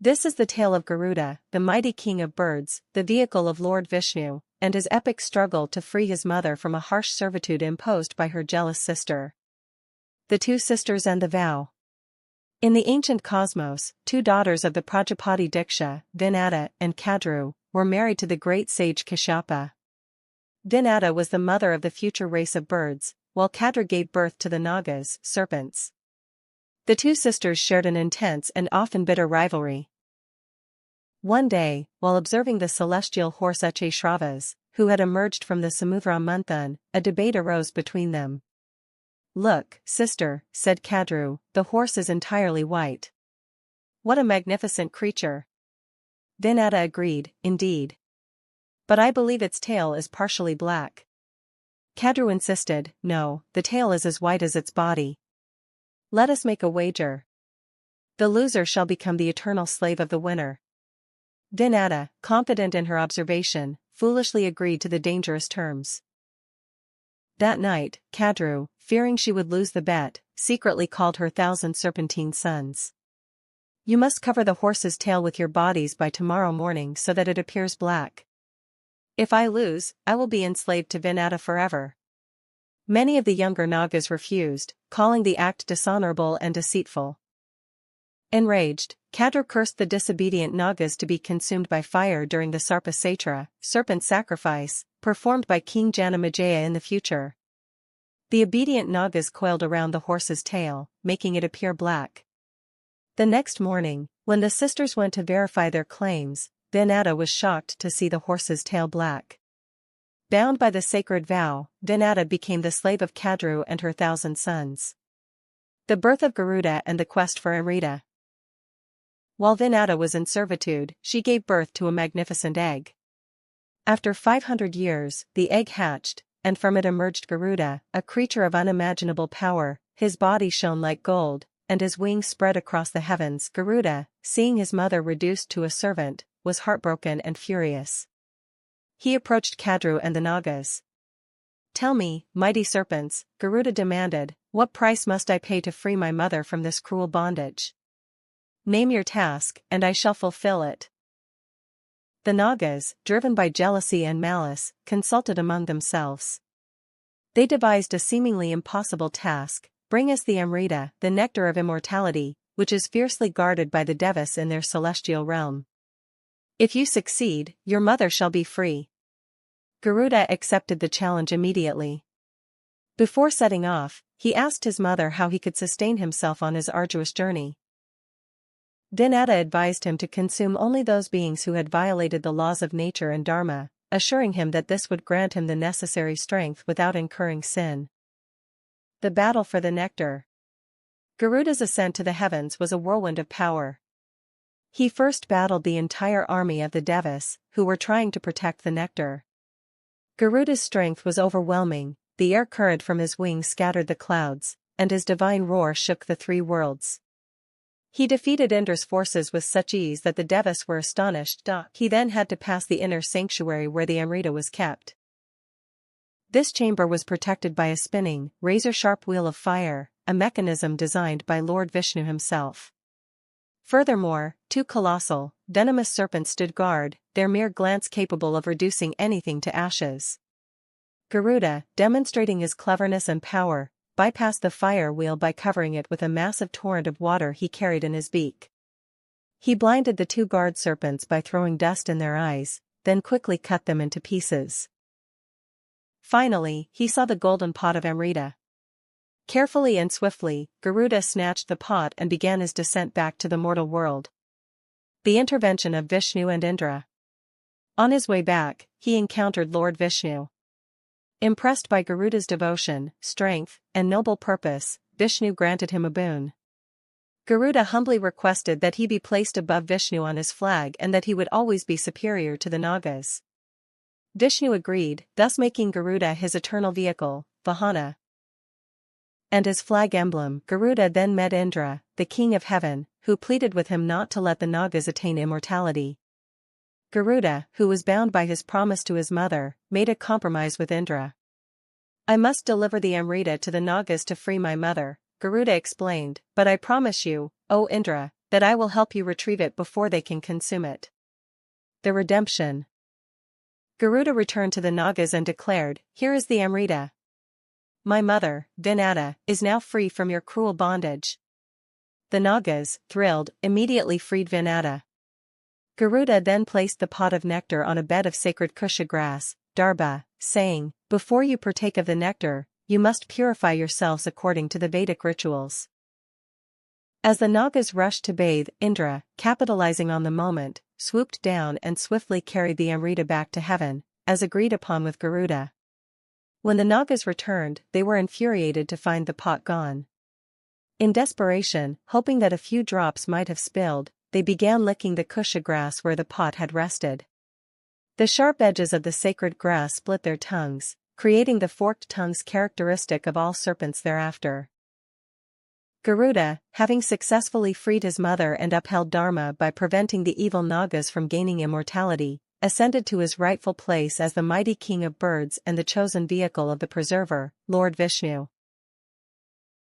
This is the tale of Garuda, the mighty king of birds, the vehicle of Lord Vishnu, and his epic struggle to free his mother from a harsh servitude imposed by her jealous sister. The two sisters and the vow. In the ancient cosmos, two daughters of the Prajapati Diksha, Vinata and Kadru, were married to the great sage Kashyapa. Vinata was the mother of the future race of birds, while Kadru gave birth to the Nagas, serpents. The two sisters shared an intense and often bitter rivalry. One day, while observing the celestial horse Shravas, who had emerged from the Samudra Manthan, a debate arose between them. "Look, sister," said Kadru, "the horse is entirely white. What a magnificent creature." Vinata agreed, "Indeed. But I believe its tail is partially black." Kadru insisted, "No, the tail is as white as its body. Let us make a wager. The loser shall become the eternal slave of the winner." Vinata, confident in her observation, foolishly agreed to the dangerous terms. That night, Kadru, fearing she would lose the bet, secretly called her 1,000 serpentine sons. "You must cover the horse's tail with your bodies by tomorrow morning so that it appears black. If I lose, I will be enslaved to Vinata forever." Many of the younger Nagas refused, calling the act dishonorable and deceitful. Enraged, Kadru cursed the disobedient Nagas to be consumed by fire during the Sarpa Satra, serpent sacrifice, performed by King Janamejaya in the future. The obedient Nagas coiled around the horse's tail, making it appear black. The next morning, when the sisters went to verify their claims, Vinata was shocked to see the horse's tail black. Bound by the sacred vow, Vinata became the slave of Kadru and her 1,000 sons. The birth of Garuda and the quest for Amrita. While Vinata was in servitude, she gave birth to a magnificent egg. After 500 years, the egg hatched, and from it emerged Garuda, a creature of unimaginable power. His body shone like gold, and his wings spread across the heavens. Garuda, seeing his mother reduced to a servant, was heartbroken and furious. He approached Kadru and the Nagas. "Tell me, mighty serpents," Garuda demanded, "what price must I pay to free my mother from this cruel bondage? Name your task, and I shall fulfill it." The Nagas, driven by jealousy and malice, consulted among themselves. They devised a seemingly impossible task: bring us the Amrita, the nectar of immortality, which is fiercely guarded by the Devas in their celestial realm. If you succeed, your mother shall be free. Garuda accepted the challenge immediately. Before setting off, he asked his mother how he could sustain himself on his arduous journey. Vinata advised him to consume only those beings who had violated the laws of nature and dharma, assuring him that this would grant him the necessary strength without incurring sin. The battle for the nectar. Garuda's ascent to the heavens was a whirlwind of power. He first battled the entire army of the Devas, who were trying to protect the nectar. Garuda's strength was overwhelming, the air current from his wings scattered the clouds, and his divine roar shook the three worlds. He defeated Indra's forces with such ease that the Devas were astonished. He then had to pass the inner sanctuary where the Amrita was kept. This chamber was protected by a spinning, razor-sharp wheel of fire, a mechanism designed by Lord Vishnu himself. Furthermore, two colossal, venomous serpents stood guard, their mere glance capable of reducing anything to ashes. Garuda, demonstrating his cleverness and power, bypassed the fire wheel by covering it with a massive torrent of water he carried in his beak. He blinded the two guard serpents by throwing dust in their eyes, then quickly cut them into pieces. Finally, he saw the golden pot of Amrita. Carefully and swiftly, Garuda snatched the pot and began his descent back to the mortal world. The intervention of Vishnu and Indra. On his way back, he encountered Lord Vishnu. Impressed by Garuda's devotion, strength, and noble purpose, Vishnu granted him a boon. Garuda humbly requested that he be placed above Vishnu on his flag and that he would always be superior to the Nagas. Vishnu agreed, thus making Garuda his eternal vehicle, vahana, and his flag emblem. Garuda then met Indra, the king of heaven, who pleaded with him not to let the Nagas attain immortality. Garuda, who was bound by his promise to his mother, made a compromise with Indra. "I must deliver the Amrita to the Nagas to free my mother," Garuda explained, "but I promise you, O Indra, that I will help you retrieve it before they can consume it. The redemption. Garuda returned to the Nagas and declared, "Here is the Amrita. My mother, Vahana, is now free from your cruel bondage." The Nagas, thrilled, immediately freed Vahana. Garuda then placed the pot of nectar on a bed of sacred kusha grass, darba, saying, "Before you partake of the nectar, you must purify yourselves according to the Vedic rituals." As the Nagas rushed to bathe, Indra, capitalizing on the moment, swooped down and swiftly carried the Amrita back to heaven, as agreed upon with Garuda. When the Nagas returned, they were infuriated to find the pot gone. In desperation, hoping that a few drops might have spilled, they began licking the kusha grass where the pot had rested. The sharp edges of the sacred grass split their tongues, creating the forked tongues characteristic of all serpents thereafter. Garuda, having successfully freed his mother and upheld Dharma by preventing the evil Nagas from gaining immortality, ascended to his rightful place as the mighty king of birds and the chosen vehicle of the preserver, Lord Vishnu.